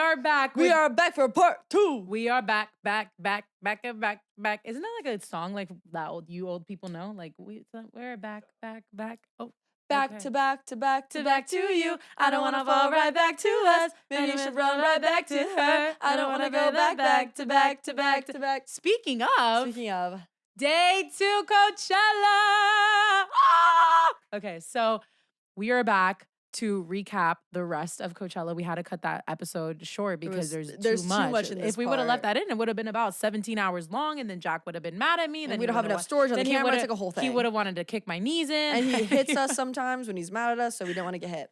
are back. We are back for part 2. We are back. Isn't that like a song like that you old people know? Like we're back. Oh, back okay. to back to you. I don't wanna fall right back to us. Maybe you should run right back to her. I don't wanna go back to back. Speaking of day 2 Coachella. Ah! Okay, so we are back to recap the rest of Coachella. We had to cut that episode short because there's too much in this If we would have left that in, it would have been about 17 hours long, and then Jack would have been mad at me. And we don't have enough storage on the camera. It's like a whole thing. He would have wanted to kick my knees in. And he hits us sometimes when he's mad at us, so we don't want to get hit.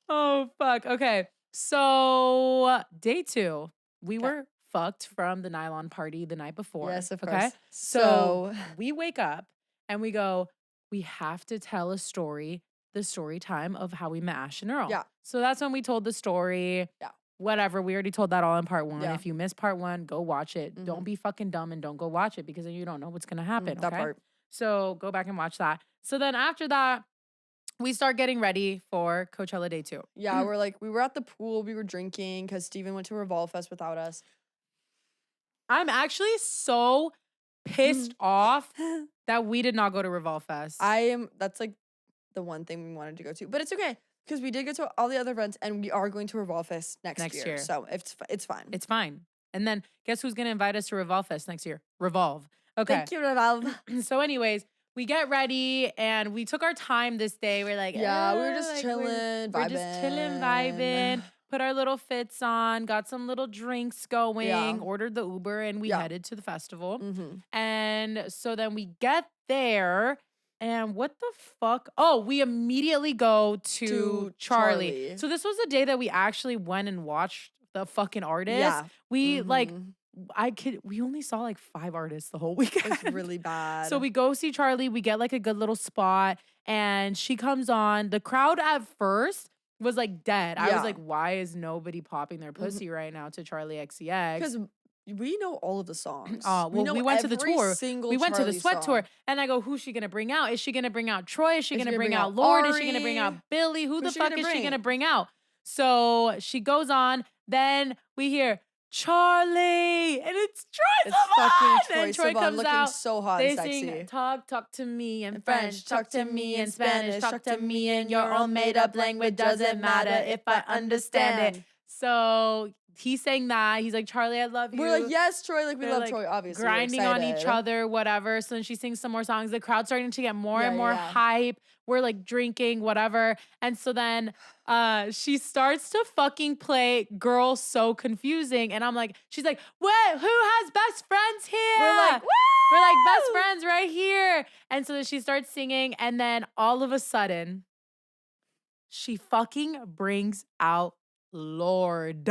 Oh, fuck. Okay, so day 2, we were fucked from the nylon party the night before. Yes, of course. So we wake up and we go, we have to tell a story. The story time of how we met Ash and Earl. Yeah. So that's when we told the story. Yeah. Whatever. We already told that all in part 1. Yeah. If you missed part 1, go watch it. Mm-hmm. Don't be fucking dumb and don't go watch it because then you don't know what's going to happen. That part. So go back and watch that. So then after that, we start getting ready for Coachella day 2. Yeah, we were at the pool. We were drinking because Steven went to Revolve Fest without us. I'm actually so pissed off that we did not go to Revolve Fest. That's like the one thing we wanted to go to, but it's okay because we did go to all the other events and we are going to Revolve Fest next year. So it's fine. It's fine. And then guess who's gonna invite us to Revolve Fest next year? Revolve. Okay. Thank you, Revolve. So, anyways, we get ready and we took our time this day. We're like, we were just chilling, vibing. We're just chilling, vibing. Put our little fits on, got some little drinks going, ordered the Uber, and we headed to the festival. Mm-hmm. And so then we get there. And what the fuck? Oh, we immediately go to Charlie. So this was the day that we actually went and watched the fucking artist. Yeah. We we only saw like 5 artists the whole weekend. It was really bad. So we go see Charlie. We get like a good little spot and she comes on. The crowd at first was like dead. I was like, why is nobody popping their pussy right now to Charlie XCX? Because we know all of the songs. We went to the tour. We went to the Sweat tour. And I go, who's she going to bring out? Is she going to bring out Troy? Is she going to bring out Lord? Is she going to bring out Billy? Who the fuck is she going to bring out? So she goes on. Then we hear Charlie. And it's Troy Sivan. And Troy comes looking out, so hot and sexy. Sing, talk to me in French. Talk to me in Spanish. Talk to me in your own made up language. Doesn't matter if I understand it. So he's saying that. He's like, Charlie, I love you. We're like, yes, Troy. Like, we love Troy, obviously. Grinding on each other, whatever. So then she sings some more songs. The crowd's starting to get more and more hype. We're like drinking, whatever. And so then she starts to fucking play Girl So Confusing. And I'm like, she's like, what? Who has best friends here? We're like, woo! We're like, best friends right here. And so then she starts singing. And then all of a sudden, she fucking brings out Lord.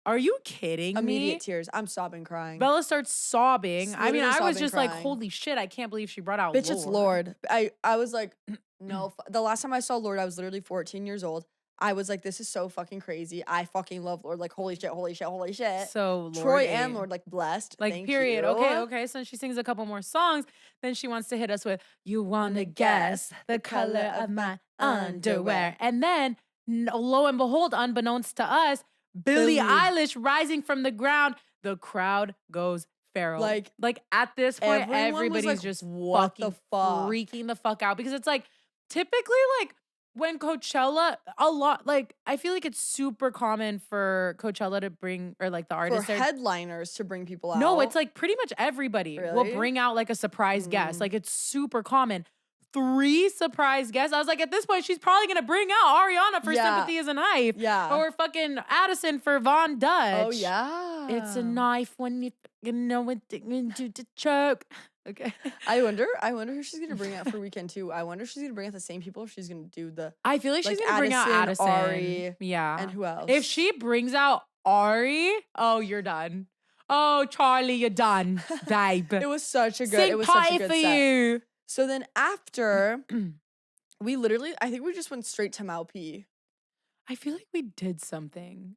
Are you kidding me? Immediate tears. I'm sobbing, crying. Bella starts sobbing. I mean, I was just crying. like, holy shit, I can't believe she brought out Bitch, Lord. it's Lord. I was like, no. The last time I saw Lord, I was literally 14 years old. I was like, this is so fucking crazy. I fucking love Lord. Like, holy shit. So, Lord Troy and Lord, like, blessed. Like, Thank period. you. Okay. So she sings a couple more songs. Then she wants to hit us with, you wanna guess the color of my underwear. And then, lo and behold, unbeknownst to us, Billie Eilish rising from the ground. The crowd goes feral. Like at this point, everybody's like, just fucking freaking the fuck out. Because it's like, typically, like, when Coachella, a lot, like, I feel like it's super common for Coachella to bring, or like the artists. For headliners to bring people out. No, it's like pretty much everybody will bring out like a surprise guest. Like, it's super common. 3 surprise guests. I was like, at this point, she's probably gonna bring out Ariana for Sympathy is a Knife. Yeah. Or fucking Addison for Von Dutch. Oh, yeah. It's a knife when you know what to choke. Okay. I wonder who she's gonna bring out for weekend 2. I wonder if she's gonna bring out the same people or she's gonna do the I feel like she's gonna bring out Addison. Ari. Yeah. And who else? If she brings out Ari, oh, you're done. Oh, Charlie, you're done, babe. It was such a good Sing Party for set. You. So then after, we literally, I think we just went straight to Malpi. I feel like we did something,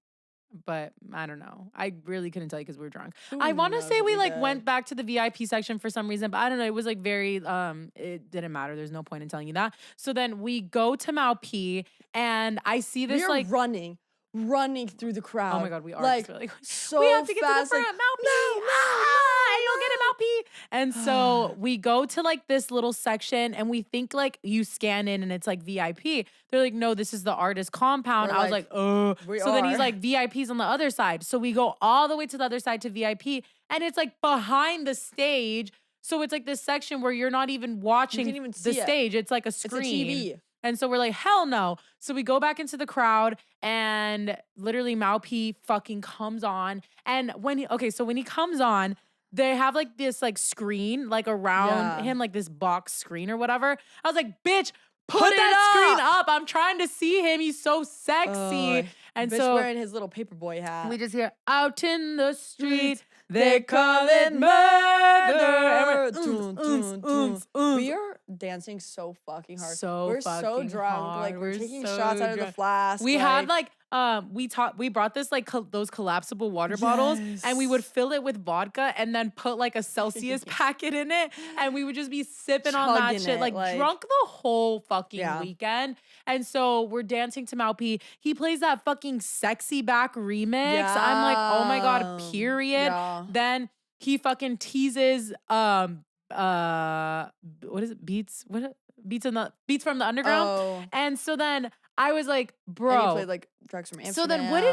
but I don't know. I really couldn't tell you because we were drunk. Who I want to knows say what we we like did? went back to the VIP section for some reason, but I don't know. It was like very, it didn't matter. There's no point in telling you that. So then we go to Malpi and I see this We are like running. running through the crowd. Oh my God, we are like, just really so we have to get fast, to the front, Malpy. You'll get it, Malpy. And so we go to like this little section and we think like you scan in and it's like VIP. They're like, no, this is the artist compound. I was like, oh. So then he's like, VIP's on the other side. So we go all the way to the other side to VIP and it's like behind the stage. So it's like this section where you're not even watching the stage. It's like a screen. It's a TV. And so we're like, hell no. So we go back into the crowd and literally Malpy fucking comes on. And when he comes on, they have like this like screen like around him, like this box screen or whatever. I was like, bitch, put that screen up. I'm trying to see him. He's so sexy. And bitch so wearing his little paperboy hat. We just hear out in the street. They call it murder. We are dancing so fucking hard. We're so drunk. Like we're taking shots out of the flask. We had like we brought this like those collapsible water bottles and we would fill it with vodka and then put like a Celsius packet in it and we would just be sipping on that shit like drunk the whole fucking weekend. And so we're dancing to Malpy. He plays that fucking Sexy Back remix. I'm like, oh my God, period. Then he fucking teases what is it? Beats from the Underground. And so then I was like, bro. And he played like Drugs from Amsterdam. So then what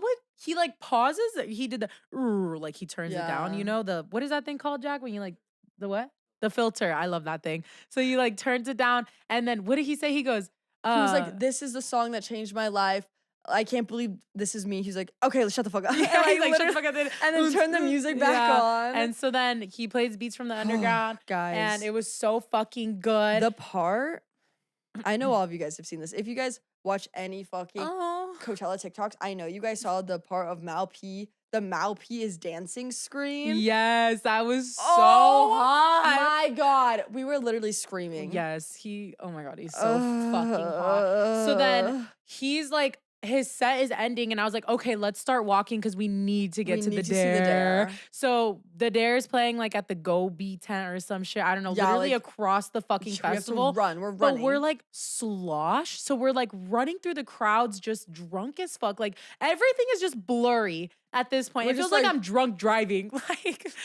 would he like pauses? He did the like he turns it down, you know, what is that thing called, Jack? When you like the what? The filter. I love that thing. So he like turns it down and then what did he say? He goes, he was like, this is the song that changed my life. I can't believe this is me. He's like, okay, let's shut the fuck up. Yeah, he's like, shut the fuck up. And then turn the music back on. And so then he plays Beats from the Underground. Guys. And it was so fucking good. The part, I know all of you guys have seen this. If you guys watch any fucking Coachella TikToks, I know you guys saw the part of Malpy. The Malpy is dancing screen. Yes, that was so hot. My God. We were literally screaming. Yes, oh my God, he's so fucking hot. So then he's like, his set is ending and I was like, okay, let's start walking because we need to get to the Dare. So the Dare is playing like at the Go Be tent or some shit. I don't know, literally like, across the fucking festival. We're running. But we're like slosh. So we're like running through the crowds just drunk as fuck. Like everything is just blurry at this point. It feels like I'm drunk driving.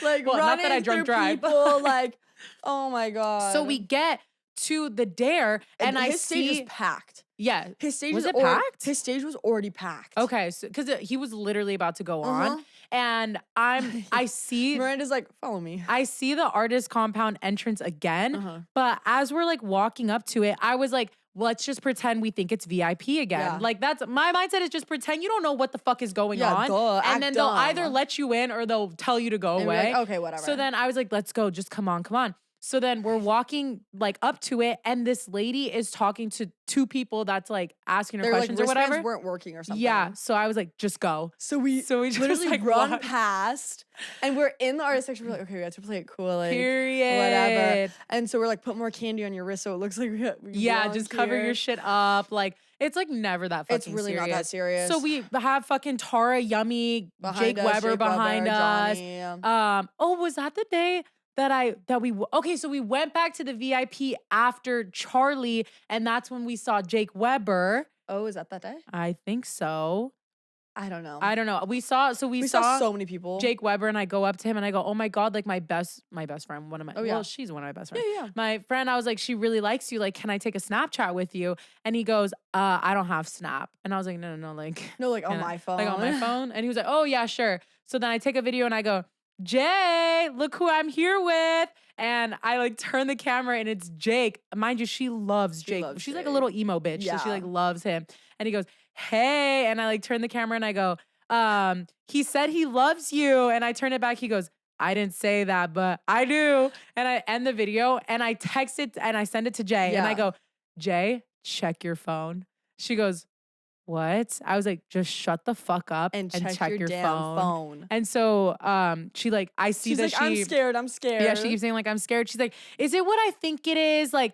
like well, not that I drunk drive. People, like, oh my God. So we get to the Dare and his stage is packed. Yeah. His stage was packed? His stage was already packed. Okay. So, because he was literally about to go on. And I see. Miranda's like, follow me. I see the artist compound entrance again. But as we're like walking up to it, I was like, let's just pretend we think it's VIP again. Yeah. Like that's my mindset is just pretend you don't know what the fuck is going on. And then they'll either let you in or they'll tell you to go away. Like, okay, whatever. So then I was like, let's go. Just come on. So then we're walking like up to it and this lady is talking to two people that's like asking her questions or whatever. Weren't working or something. Yeah. So I was like, just go. So we just literally like run past and we're in the artist section. We're like, okay, we have to play it cool. Like, period. Whatever. And so we're like, put more candy on your wrist so it looks like we just cover your shit up. Like, it's like never that fucking serious. It's really not that serious. So we have fucking Tara Yummy, Jake Weber behind us. Johnny. Was that the day so we went back to the VIP after Charlie and that's when we saw Jake Weber. Oh, is that day? I think so. I don't know. We saw so many people. Jake Weber and I go up to him and I go, oh my God, like my best friend, well, she's one of my best friends. Yeah. My friend, I was like, she really likes you. Like, can I take a Snapchat with you? And he goes, I don't have Snap. And I was like, no, like. No, like on my phone. Like on my phone. And he was like, oh yeah, sure. So then I take a video and I go, Jay, look who I'm here with. And I like turn the camera and it's Jake. Mind you, she loves Jake. She's like a little emo bitch. Yeah. So she like loves him. And he goes, hey. And I like turn the camera and I go, he said he loves you. And I turn it back. He goes, I didn't say that, but I do. And I end the video and I text it and I send it to Jay. And I go, Jay, check your phone. She goes, what? I was like, just shut the fuck up and check your damn phone. And so she like, I see she's that like, I'm scared. Yeah, she keeps saying like, I'm scared. She's like, is it what I think it is? Like,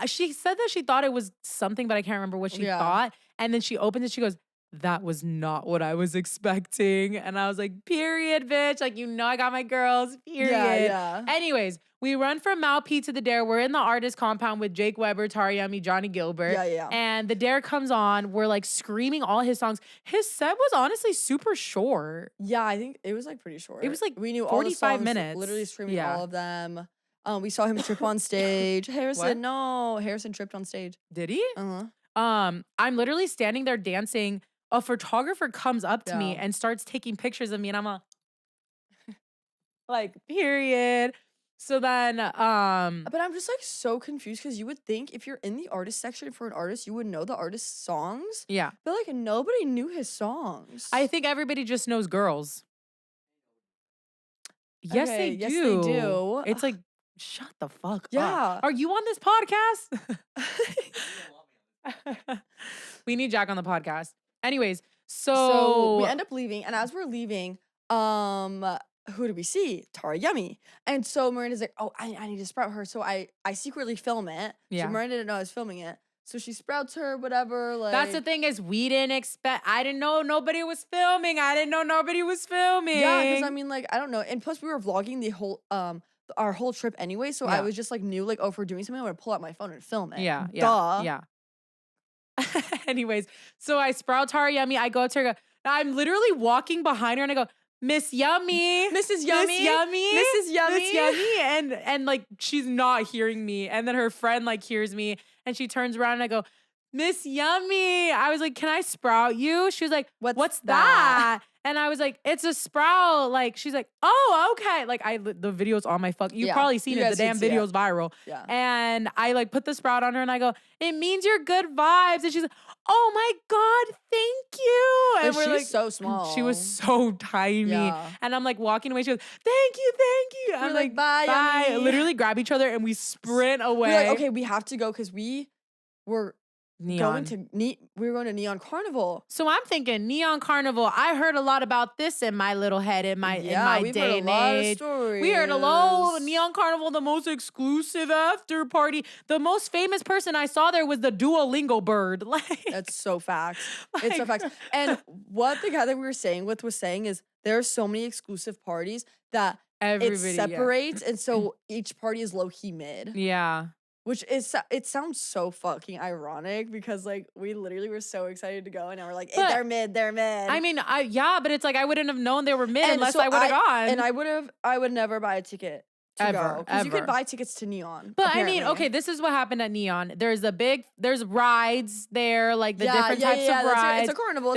she said that she thought it was something, but I can't remember what she thought. And then she opens it, she goes, that was not what I was expecting. And I was like, period, bitch. Like, I got my girls, period. Yeah. Anyways, we run from Mal P to the Dare. We're in the artist compound with Jake Weber, Tariami, Johnny Gilbert. Yeah. And the Dare comes on. We're like screaming all his songs. His set was honestly super short. Yeah, I think it was like pretty short. It was like we knew 45 all the songs, minutes. literally screaming all of them. We saw him trip on stage. Harrison tripped on stage. Did he? Uh-huh. I'm literally standing there dancing. A photographer comes up to me and starts taking pictures of me, and I'm like, period. So then, but I'm just like so confused because you would think if you're in the artist section for an artist, you would know the artist's songs. Yeah. But like nobody knew his songs. I think everybody just knows girls. Yes, Okay, they yes, they do. It's like, shut the fuck up. Yeah. Are you on this podcast? We need Jack on the podcast. Anyways, so we end up leaving, and as we're leaving, who do we see? Tara Yummy. And so Miranda's like, oh, I need to sprout her. So I secretly film it. Yeah. So Miranda didn't know I was filming it. So she sprouts her, whatever. Like, that's the thing is we didn't expect. I didn't know nobody was filming. Yeah, because I mean, like, I don't know. And plus we were vlogging the whole our whole trip anyway. So I was just like knew like, oh, if we're doing something, I'm gonna pull out my phone and film it. Yeah. Duh. Yeah. Anyways, so I sprout Tara Yummy. I go to her. I'm literally walking behind her and I go, Miss Yummy, Mrs. Yummy, Mrs. Yummy, and like she's not hearing me, and then her friend like hears me, and she turns around and I go, Miss Yummy. I was like, can I sprout you? She was like, what's that? And I was like, it's a sprout. Like, she's like, oh, okay. Like, the video's on my you've probably seen it. The damn video's viral. Yeah. And I like put the sprout on her and I go, it means you're good vibes. And she's like, oh my God, thank you. And she's like, so small. She was so tiny. Yeah. And I'm like walking away. She goes, thank you. I'm like, bye. Yummy. Literally grab each other and we sprint away. We're like, okay, we have to go because we were Neon. we were going to Neon Carnival. So I'm thinking Neon Carnival. I heard a lot about this in my little head in my day and age. We heard a lot. Neon Carnival, the most exclusive after party. The most famous person I saw there was the Duolingo bird. Like, that's so facts. It's so facts. And what the guy that we were saying with was saying is there are so many exclusive parties that it separates, and so each party is low key mid. Yeah. Which is, it sounds so fucking ironic because like we literally were so excited to go and now we're like, hey, they're mid. I mean, but it's like I wouldn't have known they were mid unless I would have gone. And I would never buy a ticket to go. Because you could buy tickets to Neon. But apparently. I mean, okay, this is what happened at Neon. There's rides there, like the different types of rides. It's a carnival.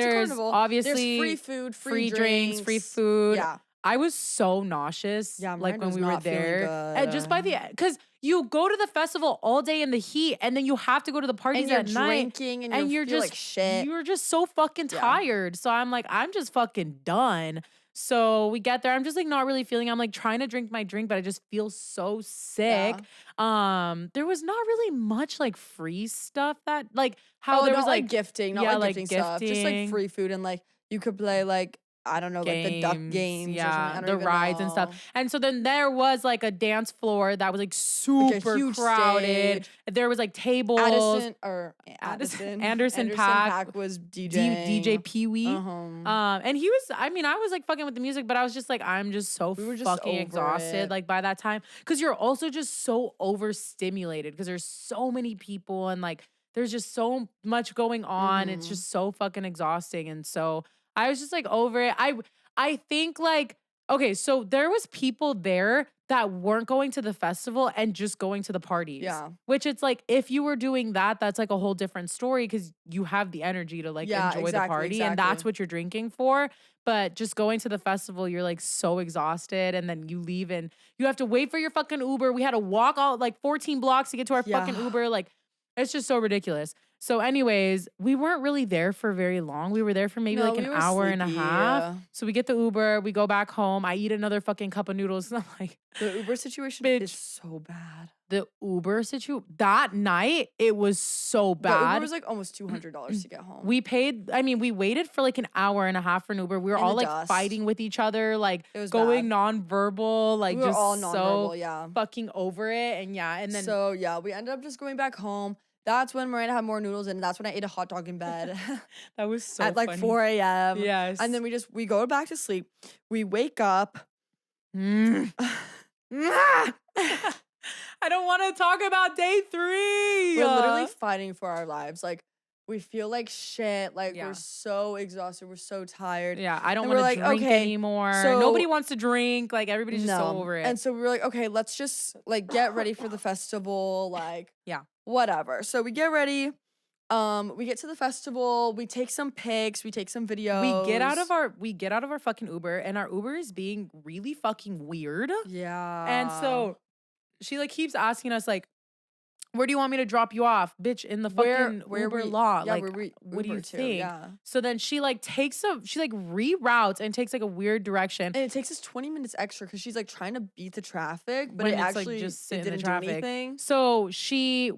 Obviously, there's free food, free drinks, free food. Yeah. I was so nauseous, like when we were there, and just by because you go to the festival all day in the heat, and then you have to go to the parties at night, and you're just like shit. You're just so fucking tired. So I'm like, I'm just fucking done. So we get there. I'm just like not really feeling. I'm like trying to drink my drink, but I just feel so sick. There was not really much like free stuff that like how there was like gifting, not like gifting stuff, just like free food and like you could play like. I don't know, like the duck games, the rides and stuff. And so then there was like a dance floor that was like super crowded. Stage. There was like tables. Anderson Paak was DJing. DJ Pee Wee. And he was, I mean, I was like fucking with the music, but I was just like, I'm just so fucking exhausted like by that time. Cause you're also just so overstimulated because there's so many people and like there's just so much going on. It's just so fucking exhausting. And so I was just like over it. I think like, okay, so there was people there that weren't going to the festival and just going to the parties. Yeah. Which it's like, if you were doing that, that's like a whole different story because you have the energy to like enjoy the party and that's what you're drinking for. But just going to the festival, you're like so exhausted and then you leave and you have to wait for your fucking Uber. We had to walk all like 14 blocks to get to our fucking Uber. Like, it's just so ridiculous. So anyways, we weren't really there for very long. We were there for maybe like an hour and a half. Yeah. So we get the Uber, we go back home. I eat another fucking cup of noodles. And I'm like, the Uber situation is so bad. The Uber situation, that night, it was so bad. The Uber was like almost $200 to get home. We waited for like an hour and a half for an Uber. We were all like fighting with each other, like going nonverbal, like we were just all nonverbal, so fucking over it. And then. So we ended up just going back home. That's when Myranda had more noodles, and that's when I ate a hot dog in bed. That was so at like funny. 4 a.m. Yes. And then we go back to sleep. We wake up. I don't want to talk about day 3. We're literally fighting for our lives. Like, we feel like shit. Like, Yeah. we're so exhausted. We're so tired. Yeah, I don't And we're want to like, drink okay, anymore. so- Nobody wants to drink. Like, everybody's just so over it. And so we were like, okay, let's just like get ready for the festival. Like, Yeah. whatever. So we get ready. We get to the festival. We take some pics. We take some videos. We get out of our fucking Uber, and our Uber is being really fucking weird. Yeah. And so she like keeps asking us like, where do you want me to drop you off, bitch? In the fucking Uber lot. Yeah, like, what do you think? Yeah. So then she like reroutes and takes like a weird direction. And it takes us 20 minutes extra because she's like trying to beat the traffic, but When it it's, actually like, just sit it in the didn't traffic. do anything. So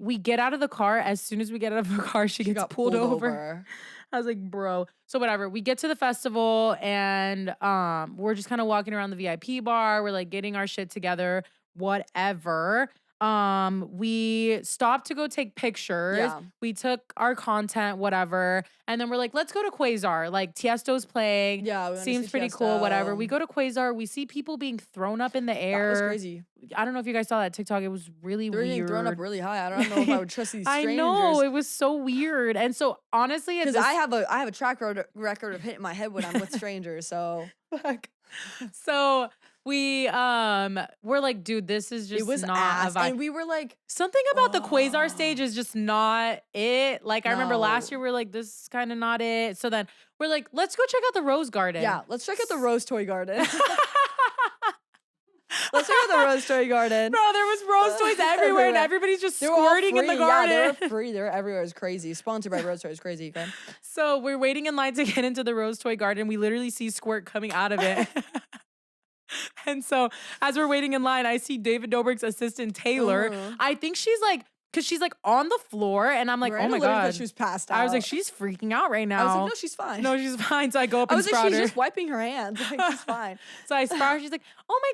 we get out of the car. As soon as we get out of the car, she gets got pulled over. I was like, bro. So whatever. We get to the festival and we're just kind of walking around the VIP bar. We're like getting our shit together, whatever. We stopped to go take pictures. Yeah. We took our content, whatever. And then we're like, let's go to Quasar. Like Tiesto's playing. Yeah, we Seems pretty cool, whatever. We go to Quasar. We see people being thrown up in the air. That was crazy. I don't know if you guys saw that TikTok. It was really They were weird. getting thrown up really high. I don't know if I would trust these strangers. I know, it was so weird. And so honestly, because I have a track record of hitting my head when I'm with strangers. So so we we're like, dude, this is just it was not ass. a vibe. And we were like, something about the Quasar stage is just not it. Like I remember last year we were like, this is kind of not it. So then we're like, let's go check out the Rose Garden. Yeah, let's check out the Rose Toy Garden. Let's check out the Rose Toy Garden. Bro, there was rose toys everywhere and everybody's just squirting in the garden. Yeah, they were free. They were everywhere. It was crazy. Sponsored by Rose Toys. Crazy. Okay? So we're waiting in line to get into the Rose Toy Garden. We literally see squirt coming out of it. And so as we're waiting in line, I see David Dobrik's assistant, Taylor. I think she's like, because she's like on the floor and I'm like, Miranda oh my God. She was passed out. I was like, she's freaking out right now. I was like, no, she's fine. No, she's fine. So I go up and sprout her. her. She's just wiping her hands. Like, she's fine. So I sprout her. She's like, oh my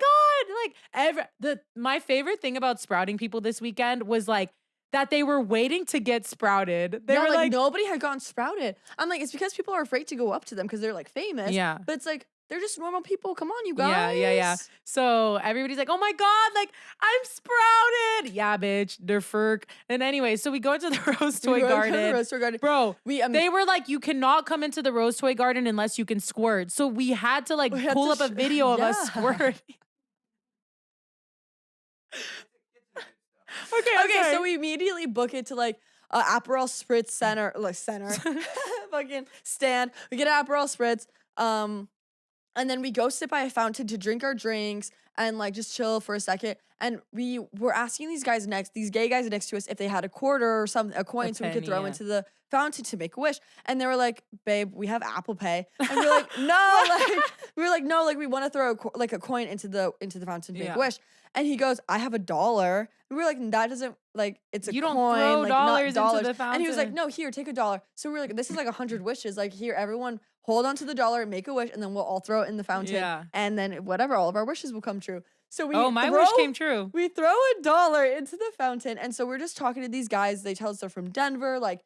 God. Like my favorite thing about sprouting people this weekend was like, that they were waiting to get sprouted. They were like, nobody had gotten sprouted. I'm like, it's because people are afraid to go up to them because they're like famous. Yeah. But it's like, they're just normal people. Come on, you guys. Yeah. So everybody's like, oh my God, like I'm sprouted. Yeah, bitch, they're furk. And anyway, so we go into the Rose Toy Garden. Bro, they were like, you cannot come into the Rose Toy Garden unless you can squirt. So we had to like pull up a video of us squirting. Okay, so we immediately book it to like Aperol Spritz center, fucking stand. We get an Aperol Spritz, and then we go sit by a fountain to drink our drinks and like just chill for a second. And we were asking these gay guys next to us, if they had a quarter or something, a coin, so we could throw into the fountain to make a wish. And they were like, babe, we have Apple Pay. And we were like, no, like we want to throw a coin into the fountain to make a wish. And he goes, I have $1. And we were like, that doesn't, like, it's a coin. You don't throw dollars into the fountain. And he was like, no, here, take $1. So we were like, this is like 100 wishes. Like, here, everyone hold on to the $1, make a wish, and then we'll all throw it in the fountain. Yeah. And then whatever, all of our wishes will come true. So my wish came true. We throw $1 into the fountain. And so we're just talking to these guys. They tell us they're from Denver. Like,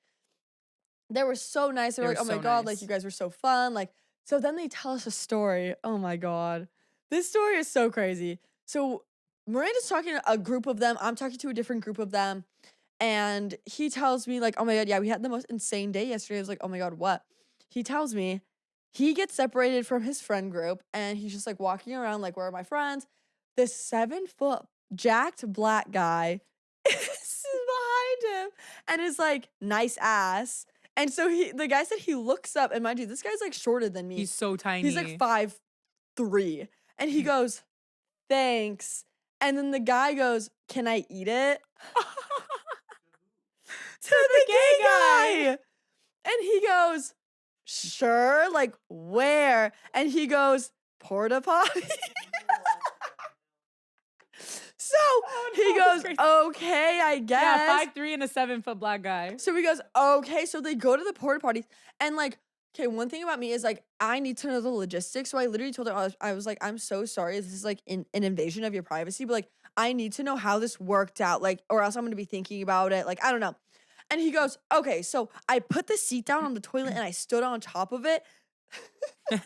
they were so nice. They were like, oh my God, like, you guys were so fun. Like, so then they tell us a story. Oh my God. This story is so crazy. So Miranda's talking to a group of them. I'm talking to a different group of them. And he tells me, like, oh my God, yeah, we had the most insane day yesterday. I was like, oh my God, what? He tells me he gets separated from his friend group and he's just like walking around, like, where are my friends? This 7-foot jacked black guy is behind him and is like, nice ass. And so the guy said he looks up, and mind you, this guy's like shorter than me. He's so tiny. He's like 5'3". And he goes, thanks. And then the guy goes, can I eat it? To the gay guy. And he goes, sure, like, where? And he goes, porta potty. So he goes, okay, I guess. Yeah, 5'3" and a 7-foot black guy. So he goes, okay. So they go to the porta potties. And like, okay, one thing about me is like, I need to know the logistics. So I literally told him, I was like, I'm so sorry. This is like an invasion of your privacy. But like, I need to know how this worked out. Like, or else I'm going to be thinking about it. Like, I don't know. And he goes, okay, so I put the seat down on the toilet and I stood on top of it. He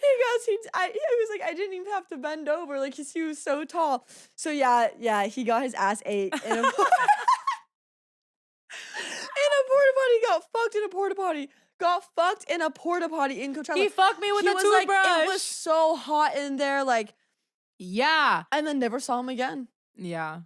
was like, I didn't even have to bend over, like, 'cause he was so tall. So yeah, he got his ass ate in a porta potty, got fucked in a porta potty. Got fucked in a porta potty in Coachella. He fucked me with a toothbrush. Like, it was so hot in there, like, yeah. And then never saw him again. Yeah.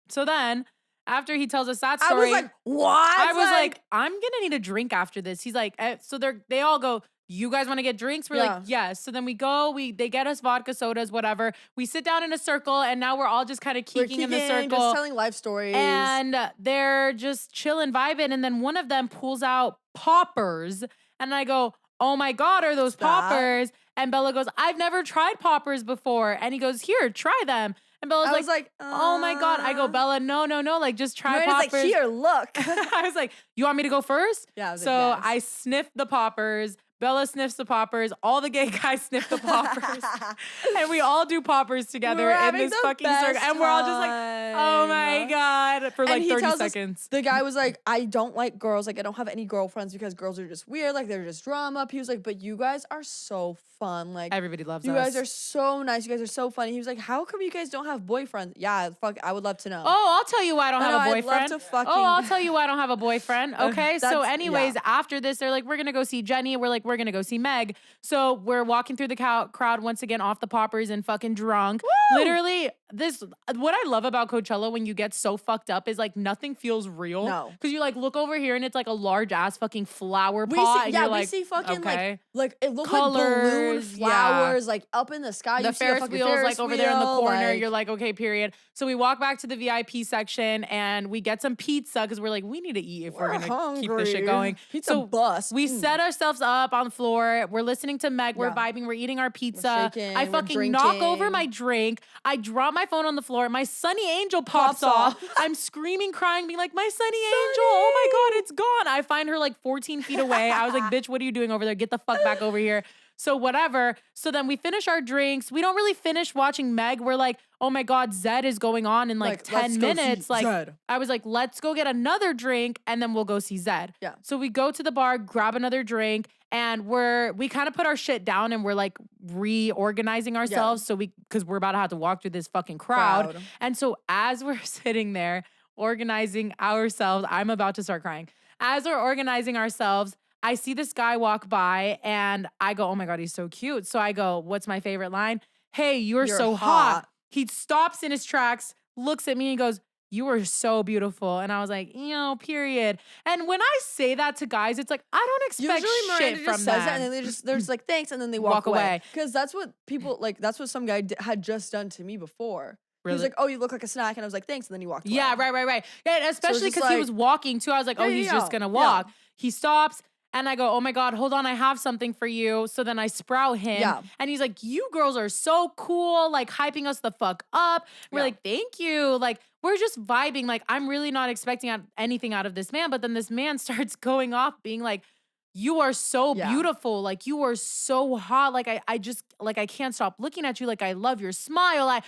So then, after he tells us that story, I was like, what? I was like, I'm gonna need a drink after this. He's like, so they all go, you guys want to get drinks? We're like, yes. So then we go, they get us vodka sodas, whatever. We sit down in a circle, and now we're all just kind of keeking in the circle. Just telling life stories. And they're just chilling, vibing. And then one of them pulls out poppers. And I go, oh my God, are those poppers? And Bella goes, I've never tried poppers before. And he goes, here, try them. And Bella's like, oh my God. I go, Bella, no, like just try poppers. Like, here, look. I was like, you want me to go first? Yeah. So like, yes. I sniffed the poppers. Bella sniffs the poppers. All the gay guys sniff the poppers. And we all do poppers together in this fucking circle. And we're all just like, oh my God, for like 30 seconds. The guy was like, I don't like girls. Like, I don't have any girlfriends because girls are just weird. Like, they're just drama. He was like, but you guys are so fun. Like, everybody loves us. You guys are so nice. You guys are so funny. He was like, how come you guys don't have boyfriends? Yeah, fuck, I would love to know. Oh, I'll tell you why I don't have a boyfriend. I'd love to fucking... I'll tell you why I don't have a boyfriend. Okay, so anyways, after this, they're like, we're going to go see Jenny. We're like, we're going to go see Meg. So we're walking through the crowd once again off the poppers and fucking drunk. Woo! Literally, what I love about Coachella when you get so fucked up is like nothing feels real. No. Because you like look over here and it's like a large ass fucking flower pot. We see fucking like it looks like balloon flowers like up in the sky. The Ferris wheel's like over there in the corner. You're like, okay, period. So we walk back to the VIP section and we get some pizza because we're like, we need to eat if we're gonna keep this shit going. Pizza bus. We set ourselves up on the floor. We're listening to Meg. We're vibing. We're eating our pizza. I fucking knock over my drink. I drop my phone on the floor. My Sunny Angel pops off. I'm screaming, crying, being like, my Sunny Angel. Oh my God, it's gone. I find her like 14 feet away. I was like, bitch, what are you doing over there? Get the fuck back over here. So whatever. So then we finish our drinks. We don't really finish watching Meg. We're like, oh my God, Zed is going on in like 10 minutes. Like, Zed. I was like, let's go get another drink and then we'll go see Zed. Yeah. So we go to the bar, grab another drink, and we kind of put our shit down and we're like reorganizing ourselves. So because we're about to have to walk through this fucking crowd. And so as we're sitting there organizing ourselves, I'm about to start crying. As we're organizing ourselves, I see this guy walk by and I go, oh my God, he's so cute. So I go, what's my favorite line? Hey, you're so hot. He stops in his tracks, looks at me and goes, you are so beautiful. And I was like, period. And when I say that to guys, it's like, I don't expect shit from them. And then they're just like, thanks. And then they walk away. Because that's what people, like, that's what some guy had just done to me before. Really? He was like, oh, you look like a snack. And I was like, thanks. And then he walked away. Yeah, right. Yeah, and especially because he was walking too. I was like, oh, he's just going to walk. He stops. And I go, oh my God, hold on, I have something for you. So then I sprout him. Yeah. And he's like, you girls are so cool, like hyping us the fuck up. We're like, thank you. Like, we're just vibing. Like, I'm really not expecting anything out of this man. But then this man starts going off being like, you are so beautiful. Like, you are so hot. Like, I just, like, I can't stop looking at you. Like, I love your smile.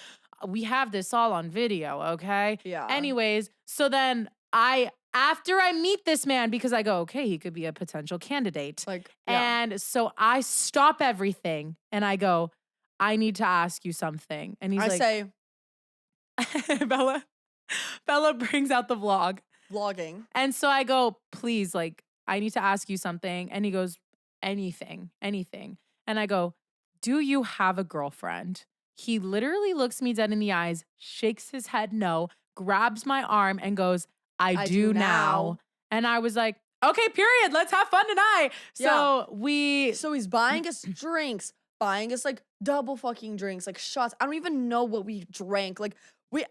We have this all on video, okay? Yeah. Anyways, so then after I meet this man, because I go, okay, he could be a potential candidate. And so I stop everything and I go, I need to ask you something. And he's I say, Bella brings out the vlogging. And so I go, please, like, I need to ask you something. And he goes, anything. And I go, do you have a girlfriend? He literally looks me dead in the eyes, shakes his head no, grabs my arm and goes, I do now. And I was like, okay, period. Let's have fun tonight. So he's buying us drinks, buying us like double fucking drinks, like shots. I don't even know what we drank. Like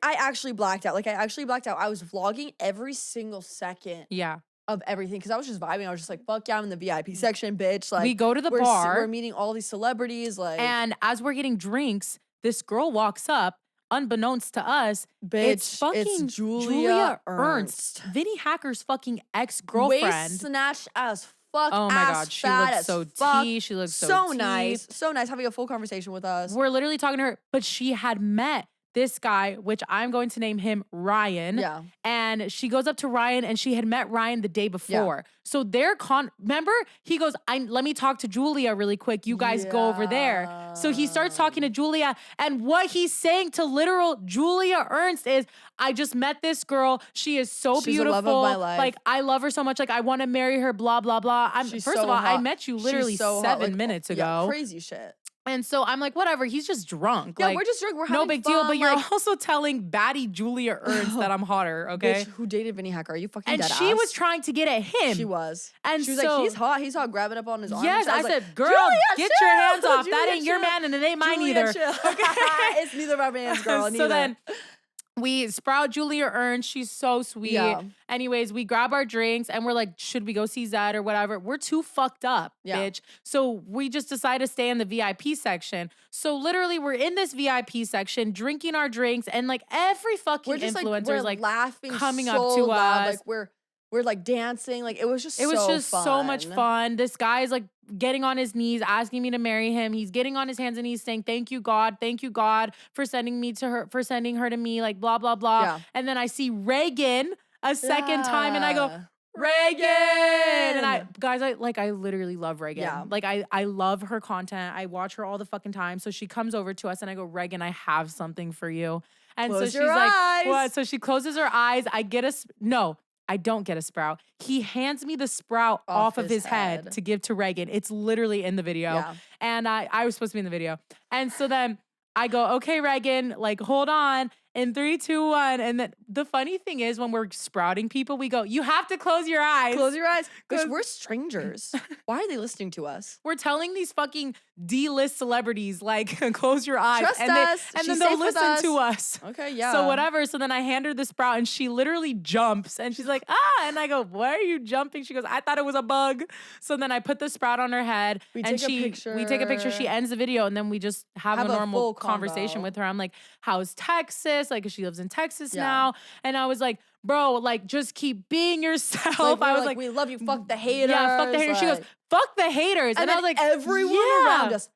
I actually blacked out. I was vlogging every single second. Yeah. Of everything. Cause I was just vibing. I was just like, fuck yeah, I'm in the VIP section, bitch. Like we go to the bar. We're meeting all these celebrities. Like, and as we're getting drinks, this girl walks up. Unbeknownst to us, bitch, it's Julia Ernst. Vinny Hacker's fucking ex-girlfriend. Waist snatched as fuck. Oh my God, she looks so tea. She looks so nice. So nice having a full conversation with us. We're literally talking to her, but she had met this guy, which I'm going to name him Ryan. Yeah. And she goes up to Ryan and she had met Ryan the day before. So they're remember? He goes, let me talk to Julia really quick. You guys go over there. So he starts talking to Julia. And what he's saying to literal Julia Ernst is, I just met this girl. She is so beautiful. The love of my life. Like, I love her so much. Like, I want to marry her, blah, blah, blah. First of all, I met you literally 7 minutes ago. Yeah, crazy shit. And so I'm like, whatever, he's just drunk. Yeah, like, we're just drunk. We're having no big fun, deal. But you're like, also telling baddie Julia Ernst that I'm hotter, okay? Bitch, who dated Vinny Hacker? Are you fucking And dead she ass? was trying to get at him. She was. And she was so, like, he's hot. He's hot. Grabbing up on his arm. Yes, I said, girl, Julia, get chill. your hands off. Julia, that ain't your man and it ain't mine Julia, either. Chill. Okay? It's neither of our man's, girl. Neither. So then we sprout Julia Ernst. She's so sweet. Yeah. Anyways, we grab our drinks and we're like, should we go see Zed or whatever? We're too fucked up, bitch. So we just decide to stay in the VIP section. So literally we're in this VIP section drinking our drinks and like every fucking influencer is like laughing coming so up to loud. us. Like we're like dancing. Like it was just fun. So much fun. This guy is like getting on his knees, asking me to marry him. He's getting on his hands and knees saying, thank you, God for sending her to me, like blah, blah, blah. Yeah. And then I see Reagan a second time and I go, Reagan! And I literally love Reagan. Yeah. Like I love her content. I watch her all the fucking time. So she comes over to us and I go, Reagan, I have something for you. And Close so your she's like, eyes. what? So she closes her eyes. I don't get a sprout. He hands me the sprout off of his head to give to Reagan. It's literally in the video. Yeah. And I was supposed to be in the video. And so then I go, okay, Reagan, like, hold on. In 3, 2, 1. And then the funny thing is when we're sprouting people, we go, you have to close your eyes. Close your eyes. Bitch, we're strangers. Why are they listening to us? We're telling these fucking D-list celebrities, like, close your eyes. Trust and us. And then they'll listen to us. Okay, yeah. So whatever. So then I hand her the sprout and she literally jumps. And she's like, ah. And I go, why are you jumping? She goes, I thought it was a bug. So then I put the sprout on her head. We take a picture. She ends the video. And then we just have a normal conversation with her. I'm like, how's Texas? Like, 'cause she lives in Texas now. And I was like, bro, like, just keep being yourself. I was like, we love you. Fuck the haters. Yeah, fuck the haters. She goes, fuck the haters. And I was like, everyone around us,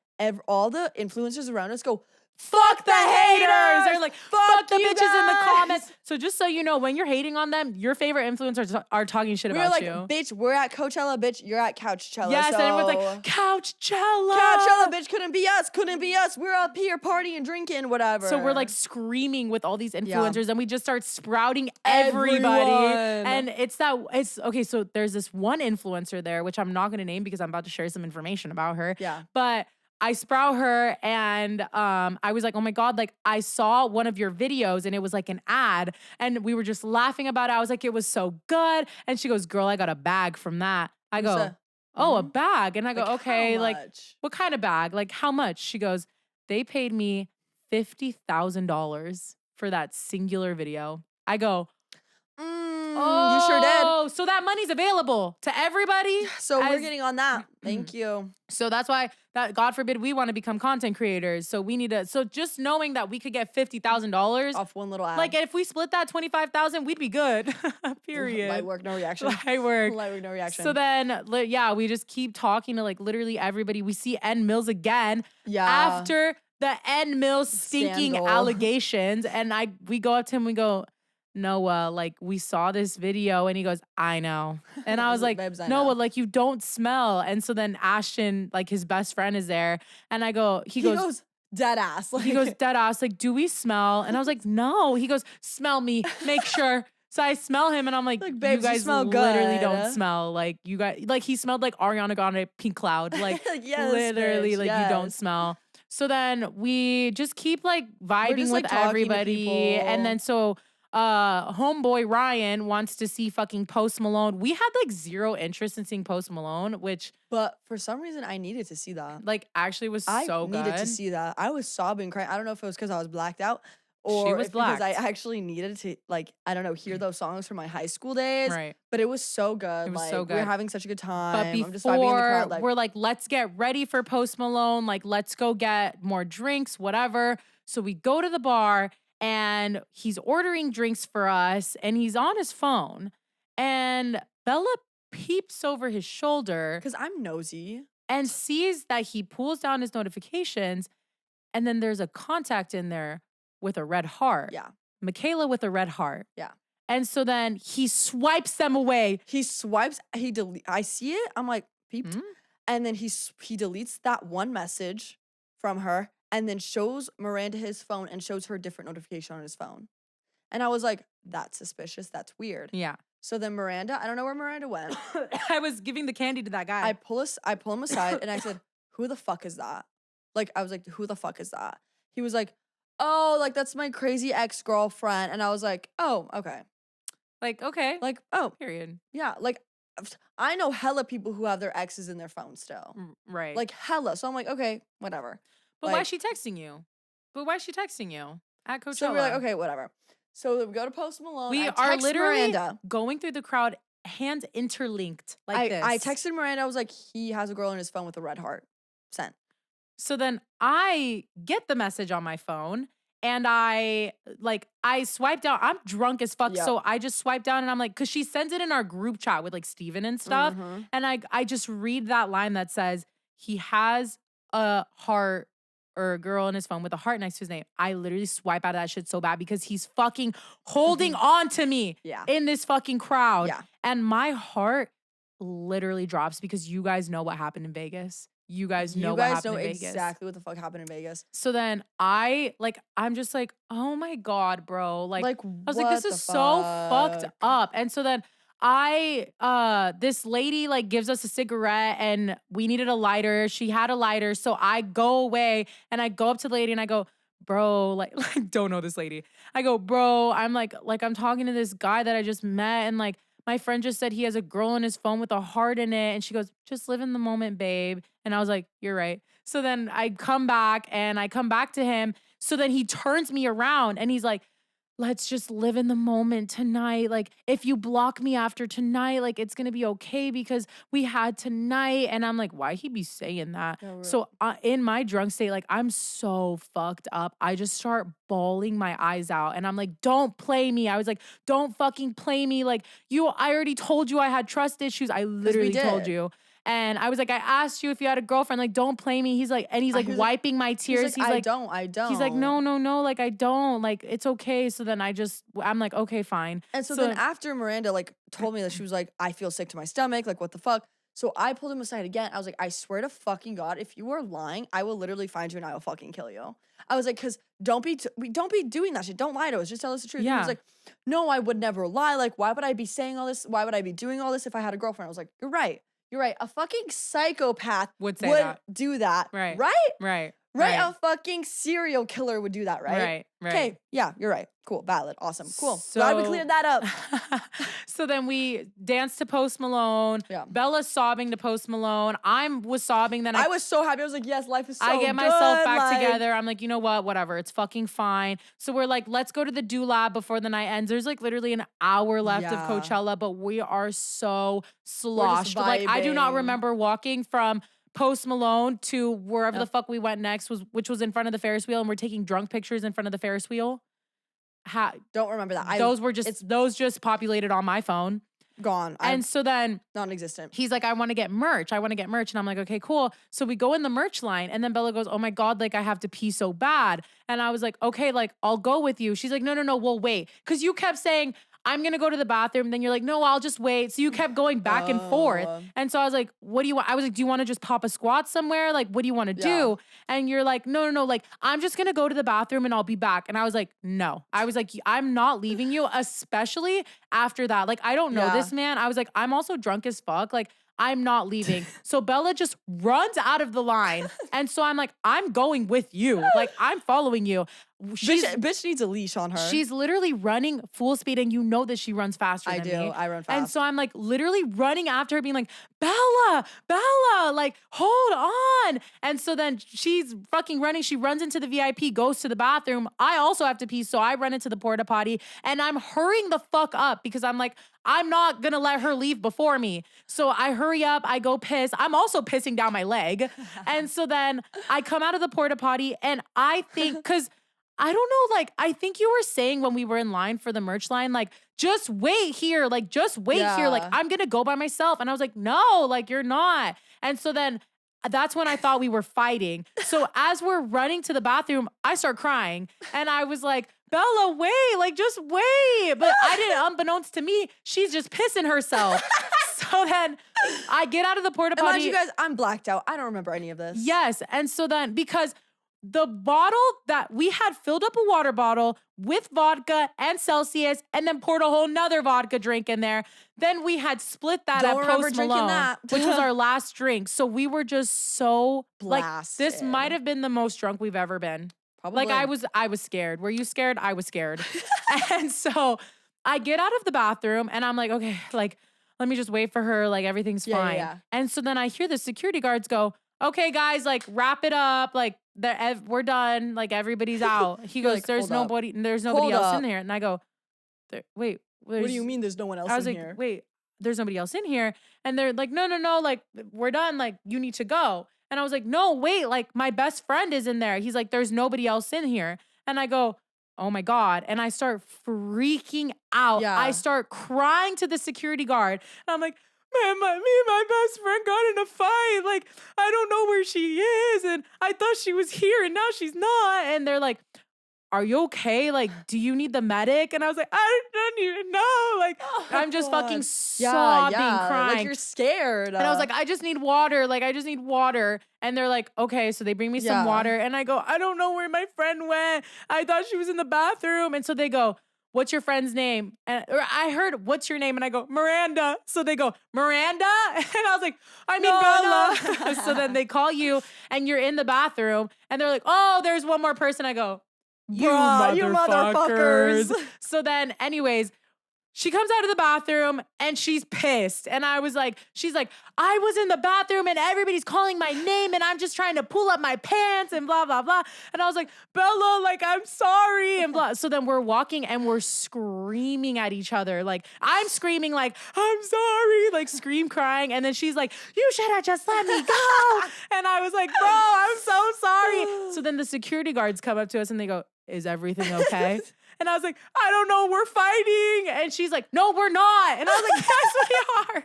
all the influencers around us go, fuck the haters. They're like, fuck the bitches guys. in the comments. So just so you know, when you're hating on them, your favorite influencers are talking shit about you. you. Bitch, we're at Coachella, bitch, you're at Couchella. Yes, and everyone's like, Couchella. Couchella, bitch, couldn't be us. We're up here partying, drinking, whatever. So we're like screaming with all these influencers and we just start sprouting everybody. And it's okay, so there's this one influencer there, which I'm not going to name because I'm about to share some information about her. Yeah. But I sprout her and I was like, oh my God, like I saw one of your videos and it was like an ad and we were just laughing about it. I was like, it was so good. And she goes, girl, I got a bag from that. I go, a bag. And I go, okay, like what kind of bag? Like how much? She goes, they paid me $50,000 for that singular video. I go, you sure did. Oh, so that money's available to everybody. So we're getting on that. Thank you. So that's why God forbid we want to become content creators. So we need to. So just knowing that we could get $50,000 off one little ad. Like if we split that 25,000, we'd be good. Period. Light work, no reaction. Light work, no reaction. So then, yeah, we just keep talking to like literally everybody. We see N Mills again. Yeah. After the N Mills stinking allegations, and we go up to him. We go, Noah, like we saw this video, and he goes, I know. And I was like, Noah, like you don't smell. And so then Ashton, like his best friend is there. And I go, he goes dead ass. He goes dead ass. Like, do we smell? And I was like, no. He goes, smell me, make sure. So I smell him and I'm like babes, you guys smell literally good. Don't smell. Like you guys, like he smelled like Ariana Grande Pink Cloud. Like yes, literally bitch, like you don't smell. So then we just keep like vibing with everybody. And then so homeboy Ryan wants to see fucking Post Malone. We had like zero interest in seeing Post Malone, but for some reason I needed to see that. Like actually was so good. I needed to see that. I was sobbing, crying. I don't know if it was because I was blacked out or because I actually needed to like, I don't know, hear those songs from my high school days. Right. But it was so good. It was like, so good. We were having such a good time. But before I'm just vibing in the crowd, like, we're like, let's get ready for Post Malone. Like, let's go get more drinks, whatever. So we go to the bar and he's ordering drinks for us and he's on his phone. And Bella peeps over his shoulder. Because I'm nosy. And sees that he pulls down his notifications and then there's a contact in there with a red heart. Yeah. Michaela with a red heart. Yeah. And so then he swipes them away. I see it. I'm like, peeped. And then he deletes that one message from her and then shows Myranda his phone and shows her a different notification on his phone. And I was like, that's suspicious. That's weird. Yeah. So then Myranda, I don't know where Myranda went. I was giving the candy to that guy. I pull him aside and I said, who the fuck is that? Like, I was like, who the fuck is that? He was like, oh, like, that's my crazy ex-girlfriend. And I was like, oh, okay. Like, okay. Like, oh. Period. Yeah, like, I know hella people who have their exes in their phone still. Right. Like, hella. So I'm like, okay, whatever. But like, why is she texting you? At Coachella? So we're like, okay, whatever. So we go to Post Malone. We are literally going through the crowd, hands interlinked like this. I texted Myranda. I was like, he has a girl on his phone with a red heart. Sent. So then I get the message on my phone and I swipe down. I'm drunk as fuck. Yep. So I just swipe down and I'm like, cause she sends it in our group chat with like Steven and stuff. And I just read that line that says he has a heart or a girl in his phone with a heart next to his name. I literally swipe out of that shit so bad because he's fucking holding on to me in this fucking crowd. Yeah. And my heart literally drops because you guys know what happened in Vegas. You guys know what happened in Vegas. Exactly what the fuck happened in Vegas. So then I'm just like, oh my God, bro. Like I was like, this is so fucked up. And so then this lady like gives us a cigarette and we needed a lighter. She had a lighter. So I go away and I go up to the lady and I go, bro, like don't know this lady. I go, bro, I'm I'm talking to this guy that I just met and like, my friend just said he has a girl on his phone with a heart in it. And she goes, just live in the moment, babe. And I was like, you're right. So then I come back to him. So then he turns me around and he's like, let's just live in the moment tonight. Like, if you block me after tonight, like, it's going to be okay because we had tonight. And I'm like, why he be saying that? Yeah, right. So in my drunk state, like, I'm so fucked up. I just start bawling my eyes out. And I'm like, don't play me. I was like, don't fucking play me. Like, I already told you I had trust issues. I literally told you. And I was like, I asked you if you had a girlfriend. Like, don't play me. He's like wiping my tears. He's like, I don't. He's like, no. Like, I don't. Like, it's okay. So then I'm like, okay, fine. And so then after Myranda, like, told me that she was like, I feel sick to my stomach. Like, what the fuck? So I pulled him aside again. I was like, I swear to fucking God, if you are lying, I will literally find you and I will fucking kill you. I was like, because don't be doing that shit. Don't lie to us. Just tell us the truth. Yeah. And he was like, no, I would never lie. Like, why would I be saying all this? Why would I be doing all this if I had a girlfriend? I was like, you're right. You're right. A fucking psychopath would do that. Right. Right? A fucking serial killer would do that, right? Right. Okay. Yeah, you're right. Cool. Valid. Awesome. Cool. So, glad we cleared that up. So then we danced to Post Malone. Yeah. Bella's sobbing to Post Malone. I was sobbing. Then I was so happy. I was like, yes, life is so good. I get myself back together. I'm like, you know what? Whatever. It's fucking fine. So we're like, let's go to the Do Lab before the night ends. There's like literally an hour left of Coachella, but we are so sloshed. Like, I do not remember walking from Post Malone to wherever the fuck we went next, which was in front of the Ferris wheel, and we're taking drunk pictures in front of the Ferris wheel. Don't remember that. Those just populated on my phone. Gone. And so then non-existent. He's like, I want to get merch. And I'm like, okay, cool. So we go in the merch line and then Bella goes, oh my God, like I have to pee so bad. And I was like, okay, like I'll go with you. She's like, no, we'll wait. Cause you kept saying, I'm going to go to the bathroom. Then you're like, no, I'll just wait. So you kept going back and forth. And so I was like, what do you want? I was like, do you want to just pop a squat somewhere? Like, what do you want to do? And you're like, no. Like, I'm just going to go to the bathroom and I'll be back. And I was like, no. I was like, I'm not leaving you, especially after that. Like, I don't know this man. I was like, I'm also drunk as fuck. Like, I'm not leaving. So Bella just runs out of the line. And so I'm like, I'm going with you. Like, I'm following you. Bitch needs a leash on her. She's literally running full speed, and you know that she runs faster than me. I run fast. And so I'm like literally running after her, being like, Bella, like, hold on. And so then she's fucking running. She runs into the VIP, goes to the bathroom. I also have to pee, so I run into the porta potty, and I'm hurrying the fuck up because I'm like, I'm not gonna let her leave before me. So I hurry up, I go piss. I'm also pissing down my leg. And so then I come out of the porta potty, and I think, cause I don't know, like, I think you were saying when we were in line for the merch line, like, just wait here. Like, just wait here. Like, I'm going to go by myself. And I was like, no, like, you're not. And so then that's when I thought we were fighting. So as we're running to the bathroom, I start crying. And I was like, Bella, wait, like just wait. But I didn't, unbeknownst to me, she's just pissing herself. So then I get out of the porta potty. And mind you guys, I'm blacked out. I don't remember any of this. Yes. And so then, because the bottle that we had filled up a water bottle with vodka and Celsius and then poured a whole nother vodka drink in there. Then we had split that at Post Malone, which was our last drink. So we were just so blasted. Like, this might have been the most drunk we've ever been. Probably. Like I was scared. Were you scared? I was scared. And so I get out of the bathroom and I'm like, okay, like, let me just wait for her. Like everything's fine. Yeah. And so then I hear the security guards go, okay, guys, like wrap it up. Like we're done. Like everybody's out. He goes, like, there's nobody else in here. And I go, wait, what do you mean there's no one else in here? I was like, wait, there's nobody else in here. And they're like, no, like we're done. Like you need to go. And I was like, no, wait, like my best friend is in there. He's like, there's nobody else in here. And I go, oh my God. And I start freaking out. Yeah. I start crying to the security guard. And I'm like, man, me and my best friend got in a fight. Like, I don't know where she is. And I thought she was here and now she's not. And they're like, are you okay? Like, do you need the medic? And I was like, I don't even know. Like, I'm just fucking sobbing, crying. Like, you're scared. And I was like, I just need water. Like, I just need water. And they're like, okay. So they bring me some water. And I go, I don't know where my friend went. I thought she was in the bathroom. And so they go, what's your friend's name? Or I heard, what's your name? And I go, Myranda. So they go, Myranda? And I was like, I mean, Bella. No. So then they call you and you're in the bathroom. And they're like, oh, there's one more person. I go, you motherfuckers. So then, anyways, she comes out of the bathroom and she's pissed. And I was like, she's like, I was in the bathroom and everybody's calling my name and I'm just trying to pull up my pants and blah, blah, blah. And I was like, Bella, like, I'm sorry and blah. So then we're walking and we're screaming at each other. Like, I'm screaming like, I'm sorry, like scream crying. And then she's like, you should have just let me go. And I was like, bro, I'm so sorry. So then the security guards come up to us and they go, is everything okay? And I was like, I don't know, we're fighting. And she's like, no, we're not. And I was like, yes, we are.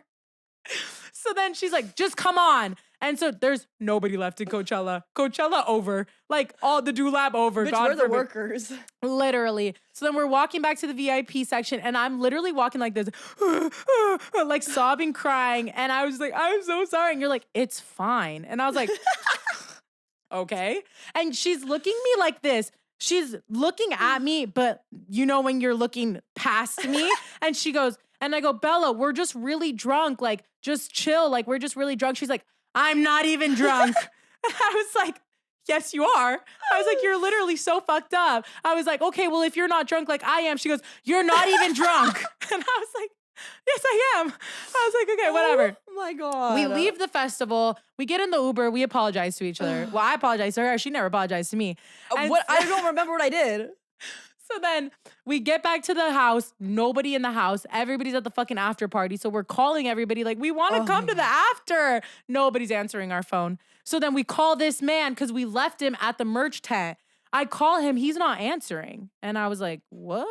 So then she's like, just come on. And so there's nobody left in Coachella. Coachella over. Like all the Dulab over. Bitch, we're the workers. Literally. So then we're walking back to the VIP section and I'm literally walking like this, like sobbing, crying. And I was like, I'm so sorry. And you're like, it's fine. And I was like, okay. And she's looking me like this. She's looking at me, but you know when you're looking past me? And she goes, and I go, Bella, we're just really drunk. Like, just chill. Like, we're just really drunk. She's like, I'm not even drunk. And I was like, yes, you are. I was like, you're literally so fucked up. I was like, okay, well, if you're not drunk like I am. She goes, you're not even drunk. And I was like, yes, I am. I was like, okay, whatever. Oh my God. We leave the festival. We get in the Uber. We apologize to each other. Well, I apologize to her. She never apologized to me. I don't remember what I did. So then we get back to the house. Nobody in the house. Everybody's at the fucking after party. So we're calling everybody like, we want to come to the after. Nobody's answering our phone. So then we call this man because we left him at the merch tent. I call him. He's not answering. And I was like, what?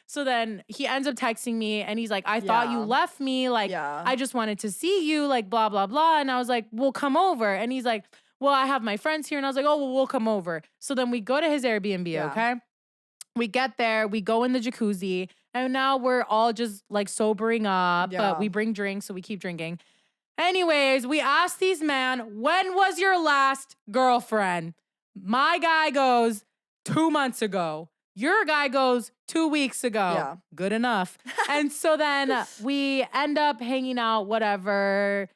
So then he ends up texting me and he's like, I thought you left me. Like, I just wanted to see you, like, blah, blah, blah. And I was like, well, come over. And he's like, well, I have my friends here. And I was like, oh, well, we'll come over. So then we go to his Airbnb, okay? We get there, we go in the jacuzzi, and now we're all just like sobering up, but we bring drinks, so we keep drinking. Anyways, we asked these men, when was your last girlfriend? My guy goes, 2 months ago. Your guy goes, 2 weeks ago. Yeah. Good enough. And so then we end up hanging out, whatever,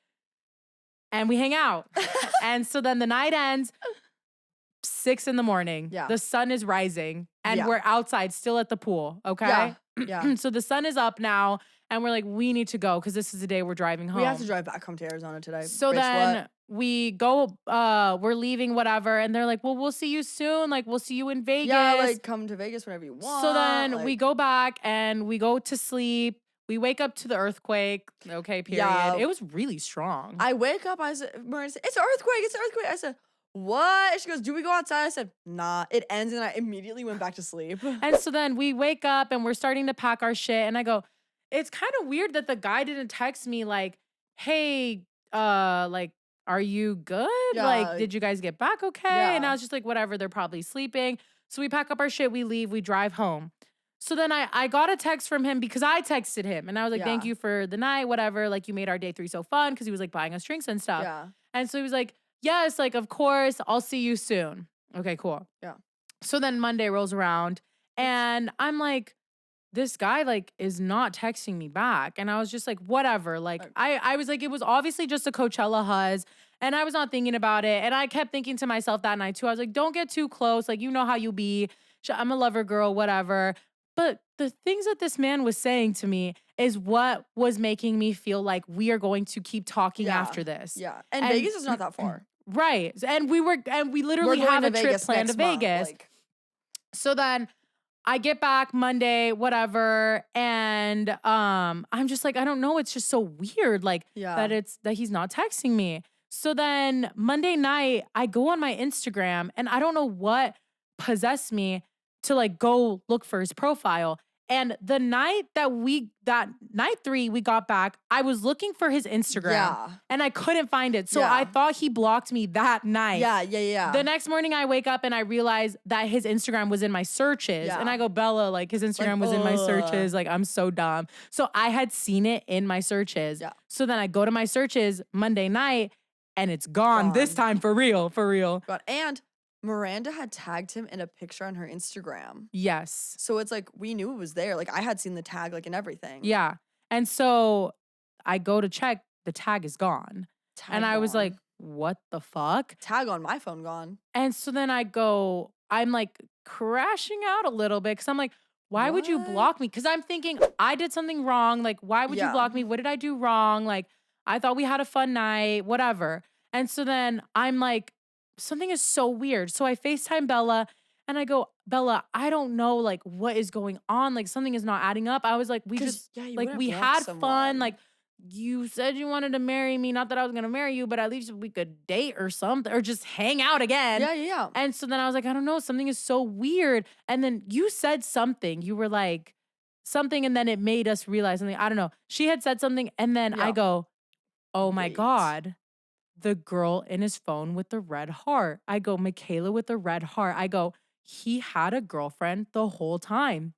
and we hang out. And so then the night ends, 6 a.m. Yeah. The sun is rising and we're outside still at the pool. Okay. Yeah. So the sun is up now and we're like, we need to go because this is the day we're driving home. We have to drive back home to Arizona today. So Bitch, then we go, we're leaving, whatever. And they're like, well, we'll see you soon. Like, we'll see you in Vegas. Yeah, like come to Vegas whenever you want. So then we go back and we go to sleep. We wake up to the earthquake. Okay, period. Yeah. It was really strong. I wake up, I said, Myranda said, it's an earthquake, it's an earthquake. I said, what? She goes, do we go outside? I said, nah. It ends and I immediately went back to sleep. And so then we wake up and we're starting to pack our shit. And I go, it's kind of weird that the guy didn't text me like, hey, like, are you good? Yeah. Like, did you guys get back okay? Yeah. And I was just like, whatever, they're probably sleeping. So we pack up our shit, we leave, we drive home. So then I got a text from him because I texted him and I was like, thank Yeah. you for the night, whatever. Like, you made our day 3 so fun because he was like buying us drinks and stuff. Yeah. And so he was like, yes, like, of course, I'll see you soon. Okay, cool. Yeah. So then Monday rolls around and I'm like, this guy like is not texting me back. And I was just like, whatever. Like I was like, it was obviously just a Coachella huzz. And I was not thinking about it. And I kept thinking to myself that night too. I was like, don't get too close. Like, you know how you be. I'm a lover girl, whatever. But the things that this man was saying to me is what was making me feel like we are going to keep talking after this. Yeah. And Vegas is not that far. Right. And we literally have a trip planned to Vegas. Like, so then I get back Monday, whatever, and I'm just like, I don't know, it's just so weird, like that he's not texting me. So then Monday night, I go on my Instagram and I don't know what possessed me to like go look for his profile. And the night that night 3 we got back, I was looking for his Instagram and I couldn't find it. So I thought he blocked me that night. Yeah. The next morning I wake up and I realize that his Instagram was in my searches. And I go, Bella, like his Instagram was in my searches. Like, I'm so dumb. So I had seen it in my searches. Yeah. So then I go to my searches Monday night and it's gone. This time for real. God. And Myranda had tagged him in a picture on her Instagram. Yes. So it's like, we knew it was there. Like, I had seen the tag, like, and everything. Yeah. And so I go to check, the tag is gone. I was like, what the fuck? Tag on my phone gone. And so then I'm like crashing out a little bit because I'm like, why would you block me? Because I'm thinking I did something wrong. Like, why would you block me? What did I do wrong? Like, I thought we had a fun night, whatever. And so then I'm like, something is so weird. So I FaceTime Bella and I go, Bella, I don't know like what is going on. Like, something is not adding up. I was like, we had fun. Like, you said you wanted to marry me. Not that I was going to marry you, but at least we could date or something or just hang out again. Yeah. And so then I was like, I don't know. Something is so weird. And then you said something. You were like something and then it made us realize something. I don't know. She had said something and then I go, oh my God. The girl in his phone with the red heart. I go, Michaela with the red heart. I go, he had a girlfriend the whole time.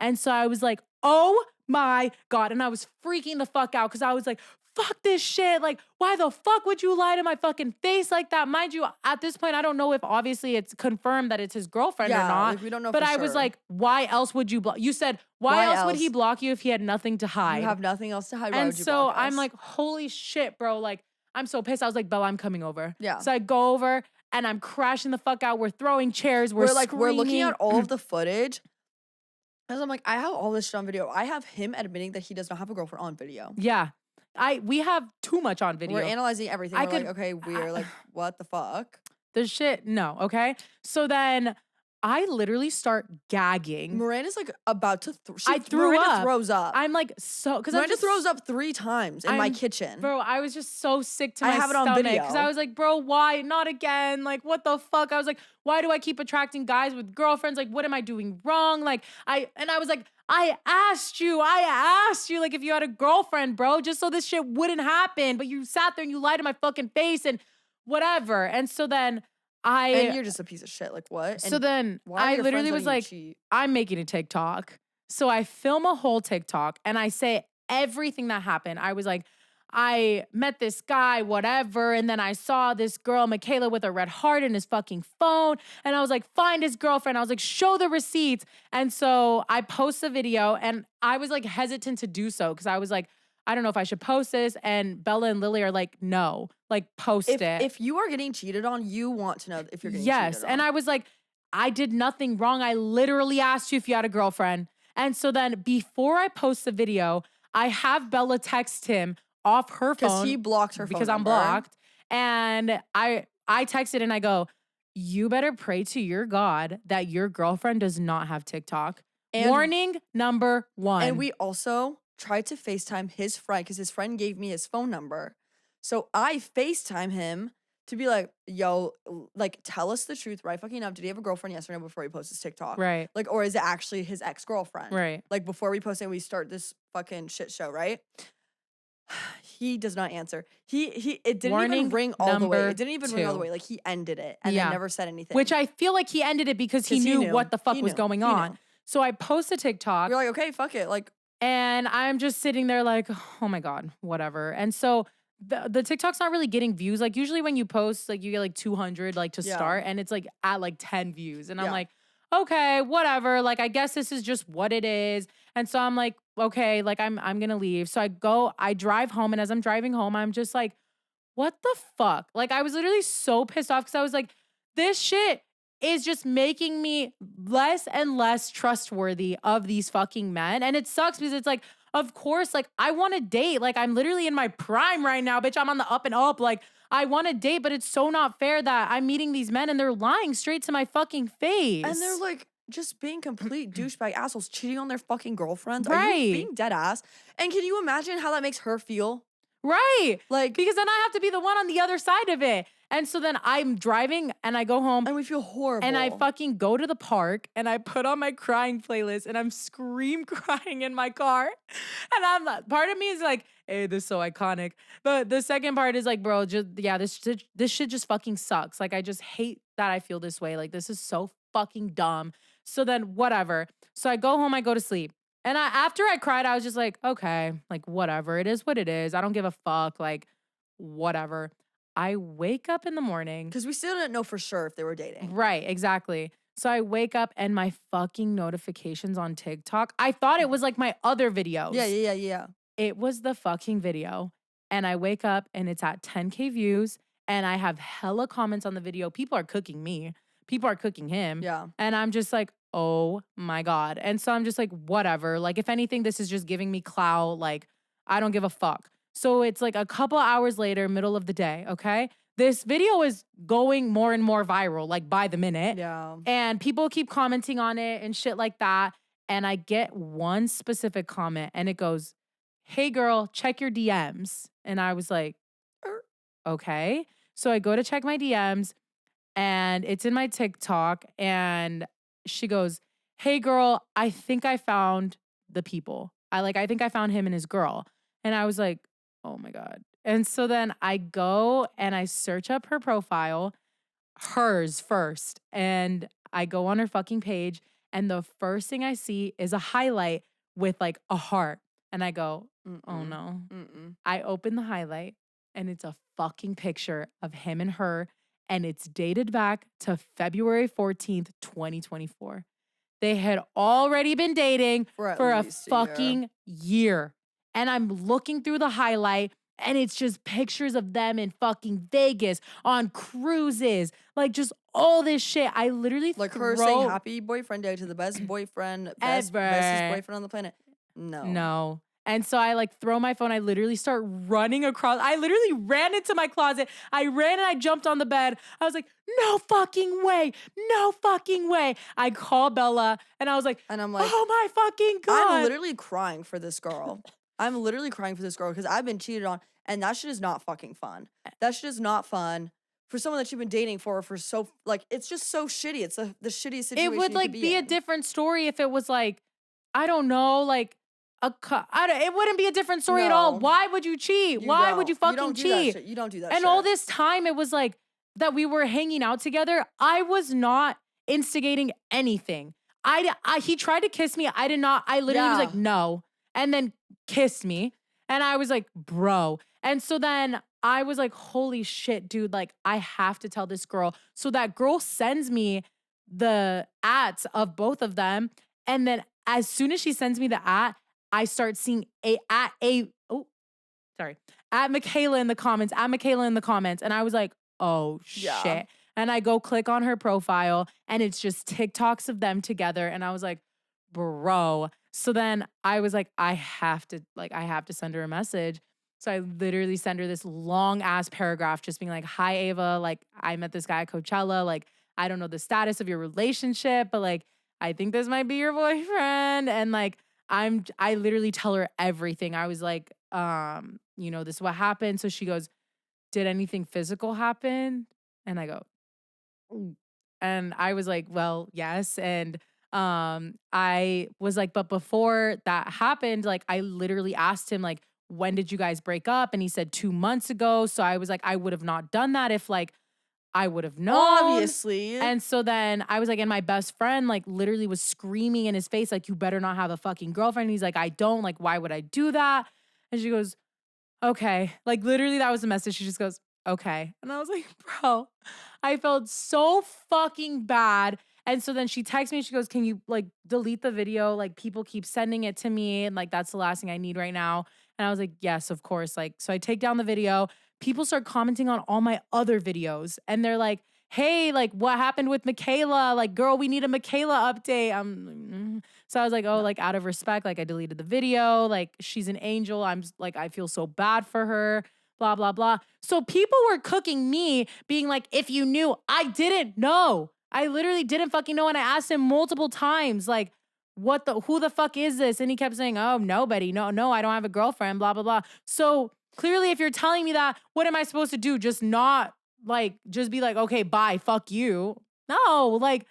And so I was like, oh my God. And I was freaking the fuck out because I was like, fuck this shit. Like, why the fuck would you lie to my fucking face like that? Mind you, at this point, I don't know if obviously it's confirmed that it's his girlfriend or not. Like, we don't know but for I was like, why else would you block? You said, why else would he block you if he had nothing to hide? You have nothing else to hide. And so I'm like, holy shit, bro. Like, I'm so pissed. I was like, Bella, I'm coming over. Yeah. So I go over and I'm crashing the fuck out. We're throwing chairs. We're looking at all of the footage. Because I'm like, I have all this shit on video. I have him admitting that he does not have a girlfriend on video. Yeah. We have too much on video. We're analyzing everything. We're like, okay, we're like, what the fuck? The shit, no, okay? So then I literally start gagging. Miranda's like about to Miranda throws up. I'm like so because Miranda throws up 3 times in my kitchen. Bro, I was just so sick to my have it stomach. on video. Because I was like, bro, why? Not again. Like, what the fuck? I was like, why do I keep attracting guys with girlfriends? Like, what am I doing wrong? Like, I was like, I asked you, like, if you had a girlfriend, bro, just so this shit wouldn't happen. But you sat there and you lied to my fucking face and whatever. And so then and you're just a piece of shit. Like, what? So then I literally was like, I'm making a TikTok. So I film a whole TikTok and I say everything that happened. I was like, I met this guy, whatever. And then I saw this girl, Michaela, with a red heart in his fucking phone. And I was like, find his girlfriend. I was like, show the receipts. And so I post the video and I was like hesitant to do so because I was like, I don't know if I should post this. And Bella and Lily are like, no, like post it. If you are getting cheated on, you want to know if you're getting cheated on. Yes. And I was like, I did nothing wrong. I literally asked you if you had a girlfriend. And so then before I post the video, I have Bella text him off her phone. Because he blocked her phone because I'm blocked. And I texted and I go, you better pray to your God that your girlfriend does not have TikTok. And warning number 1. And we also tried to FaceTime his friend because his friend gave me his phone number. So I FaceTime him to be like, yo, like, tell us the truth right fucking up. Did he have a girlfriend? Yes or no before he posts his TikTok? Right. Like, or is it actually his ex-girlfriend? Right. Like, before we post it, we start this fucking shit show, right? He does not answer. It didn't even Warning ring all the way. number It didn't even ring all the 2. way. Like, he ended it and then Yeah. never said anything. Which I feel like he ended it because he 'Cause he knew knew. what the fuck He was knew. going He on. knew. So I post a TikTok. You're like, okay, fuck it. Like, And I'm just sitting there like, oh my God, whatever. And so the TikTok's not really getting views. Like usually when you post, like you get like 200 like to Yeah. start, and it's like at like 10 views. And I'm Yeah. like, okay, whatever. Like I guess this is just what it is. And so I'm like, okay, like I'm gonna leave. So I drive home, and as I'm driving home, I'm just like, what the fuck? Like I was literally so pissed off because I was like, this shit is just making me less and less trustworthy of these fucking men. And it sucks because it's like, of course, like I want to date. Like I'm literally in my prime right now, bitch. I'm on the up and up. Like I want to date, but it's so not fair that I'm meeting these men and they're lying straight to my fucking face. and they're like just being complete douchebag assholes, cheating on their fucking girlfriends. Are Right. you being dead ass? And can you imagine how that makes her feel? Right. Like, Because then I have to be the one on the other side of it. And so then I'm driving and I go home and we feel horrible. and I fucking go to the park and I put on my crying playlist and I'm scream crying in my car. And I'm like, part of me is like, hey, this is so iconic. But the second part is like, bro, just yeah, this shit just fucking sucks. Like I just hate that I feel this way. Like this is so fucking dumb. So then whatever. So I go home, I go to sleep. And after I cried, I was just like, okay, like whatever. It is what it is. I don't give a fuck. Like, whatever. I wake up in the morning. because we still didn't know for sure if they were dating. Right, exactly. So I wake up and my fucking notifications on TikTok, I thought it was like my other videos. Yeah. It was the fucking video. And I wake up and it's at 10K views and I have hella comments on the video. People are cooking me. People are cooking him. Yeah. And I'm just like, oh my God. And so I'm just like, whatever. Like, if anything, this is just giving me clout. Like, I don't give a fuck. So it's like a couple hours later, middle of the day, okay? This video is going more and more viral, like by the minute. Yeah. And people keep commenting on it and shit like that. And I get one specific comment and it goes, hey girl, check your DMs. And I was like, okay. So I go to check my DMs and it's in my TikTok. And she goes, hey girl, I think I found the people. I think I found him and his girl. And I was like, oh my God. And so then I go and I search up her profile, hers first. And I go on her fucking page. And the first thing I see is a highlight with like a heart. And I go, oh no. I open the highlight and it's a fucking picture of him and her. And it's dated back to February 14th, 2024. They had already been dating for a fucking year. And I'm looking through the highlight and it's just pictures of them in fucking Vegas on cruises, like just all this shit. I literally like her saying happy boyfriend day to the best boyfriend, bestest boyfriend on the planet. No. And so I like throw my phone. I literally start running across. I literally ran into my closet. I ran and I jumped on the bed. I was like, no fucking way. No fucking way. I call Bella and I was like, and I'm like, oh my fucking God. I'm literally crying for this girl. I'm literally crying for this girl because I've been cheated on and that shit is not fucking fun. That shit is not fun. For someone that you've been dating for so, like, it's just so shitty. It's the shittiest situation. It would like be a different story if it was like, I don't know, like it wouldn't be a different story at all. Why would you cheat? Why would you fucking cheat? You don't do that and shit. all this time it was like that we were hanging out together. I was not instigating anything. He tried to kiss me. I did not. I literally was like, no. And then kissed me. And I was like, bro. And so then I was like, holy shit, dude. Like, I have to tell this girl. So that girl sends me the ads of both of them. And then as soon as she sends me the ad, I start seeing at Michaela in the comments, And I was like, oh shit. And I go click on her profile and it's just TikToks of them together. And I was like, bro. So then I was like, I have to send her a message. So I literally send her this long ass paragraph just being like, hi, Ava. Like, I met this guy at Coachella. Like, I don't know the status of your relationship, but like, I think this might be your boyfriend. And like, I literally tell her everything. I was like, this is what happened. So she goes, did anything physical happen? And I go, ooh. And I was like, well, yes. And I was like, but before that happened, like I literally asked him, like, when did you guys break up? And he said 2 months ago. So I was like, I would have not done that if like I would have known. Obviously. And so then I was like, and my best friend like literally was screaming in his face, like, you better not have a fucking girlfriend. And he's like, I don't. Like, why would I do that? And she goes, okay. Like literally that was the message. She just goes, okay. And I was like, bro, I felt so fucking bad. And so then she texts me, she goes, can you like delete the video? Like people keep sending it to me. And like, that's the last thing I need right now. And I was like, yes, of course. Like, so I take down the video. People start commenting on all my other videos. And they're like, hey, like what happened with Michaela? Like, girl, we need a Michaela update. So I was like, oh, like out of respect, like I deleted the video. Like she's an angel. I'm like, I feel so bad for her. Blah, blah, blah. So people were cooking me being like, if you knew, I didn't know. I literally didn't fucking know. And I asked him multiple times, like, who the fuck is this? And he kept saying, oh, nobody. No, I don't have a girlfriend, blah, blah, blah. So clearly if you're telling me that, what am I supposed to do? Just not like, just be like, okay, bye, fuck you. No, like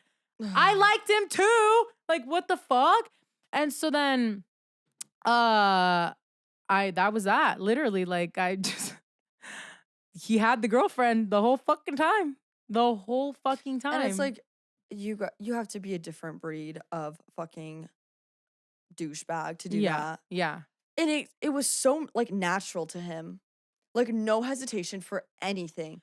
I liked him too. Like what the fuck? And so then, that was that. Literally, like he had the girlfriend the whole fucking time. The whole fucking time. And it's like, you have to be a different breed of fucking douchebag to do that. Yeah. And it was so like natural to him. Like no hesitation for anything.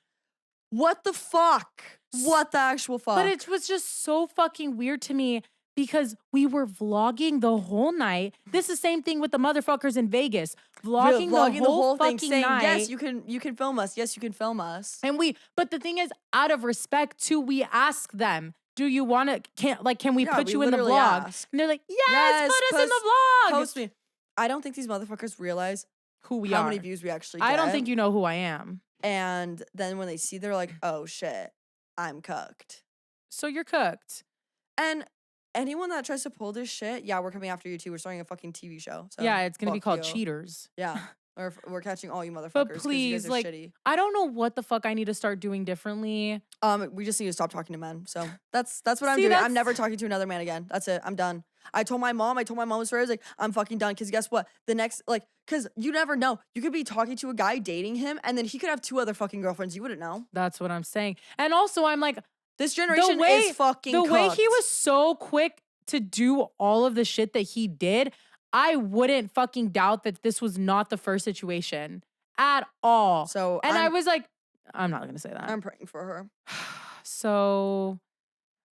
What the fuck? What the actual fuck? But it was just so fucking weird to me because we were vlogging the whole night. This is the same thing with the motherfuckers in Vegas. Vlogging the whole fucking thing, saying, night. yes, you can film us. Yes, you can film us. And but the thing is, out of respect too, we ask them, do you want to, can we put you in the vlog? Ask. And they're like, yes, put us in the vlog. Post me. I don't think these motherfuckers realize who we are. How many views we actually get. I don't think you know who I am. And then when they see, they're like, oh shit, I'm cooked. So you're cooked. And anyone that tries to pull this shit, yeah, we're coming after you too. We're starting a fucking TV show. So yeah, it's going to be called Cheaters. Yeah. Or we're catching all you motherfuckers. But please, you guys are shitty. I don't know what the fuck I need to start doing differently. We just need to stop talking to men. So that's what I'm doing. I'm never talking to another man again. That's it. I'm done. I told my mom the story. I was like, I'm fucking done. Because guess what? The next, because you never know. You could be talking to a guy, dating him, and then he could have 2 other fucking girlfriends. You wouldn't know. That's what I'm saying. And also, I'm like, this generation is fucking cooked. The way he was so quick to do all of the shit that he did, I wouldn't fucking doubt that this was not the first situation at all. So, and I was like, I'm not going to say that. I'm praying for her. So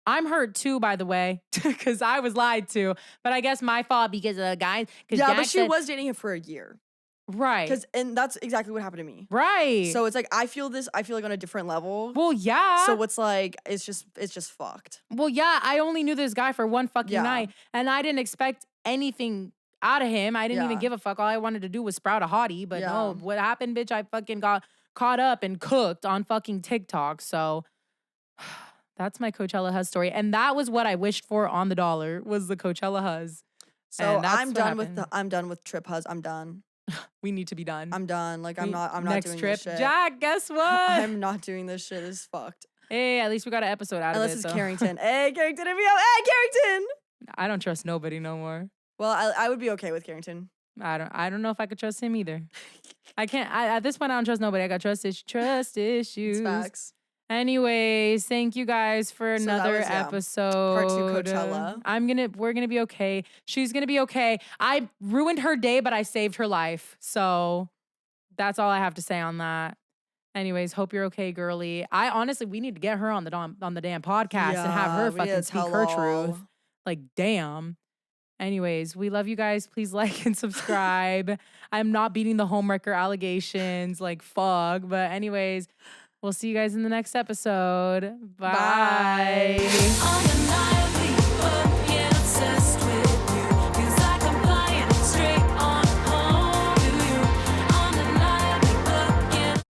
I'm hurt too, by the way, because I was lied to. But I guess my fault because of the guys. Yeah, but she was dating him for a year. Right. And that's exactly what happened to me. Right. So it's like, I feel like on a different level. Well, yeah. So it's like, it's just fucked. Well, yeah, I only knew this guy for one fucking night. And I didn't expect anything out of him. I didn't even give a fuck. All I wanted to do was sprout a hottie. But no, what happened, bitch? I fucking got caught up and cooked on fucking TikTok. So that's my Coachella Huzz story. And that was what I wished for on the dollar, was the Coachella Huzz. So I'm done with Trip Huzz. I'm done. We need to be done. I'm done. Like I'm not doing trip. This shit. Jack, guess what? I'm not doing this shit. This is fucked. Hey, at least we got an episode out Unless of it. Unless it's Carrington. Hey, Carrington, if you hey, Carrington. I don't trust nobody no more. Well, I would be okay with Carrington. I don't know if I could trust him either. I can't. at this point, I don't trust nobody. I got trust issues. It's facts. Anyways, thank you guys for another episode. Part 2 Coachella. We're gonna be okay. She's gonna be okay. I ruined her day, but I saved her life. So that's all I have to say on that. Anyways, hope you're okay, girly. We need to get her on the damn podcast and have her fucking speak her truth. Like, damn. Anyways, we love you guys. Please like and subscribe. I'm not beating the homewrecker allegations. Like, fuck. But anyways, we'll see you guys in the next episode. Bye.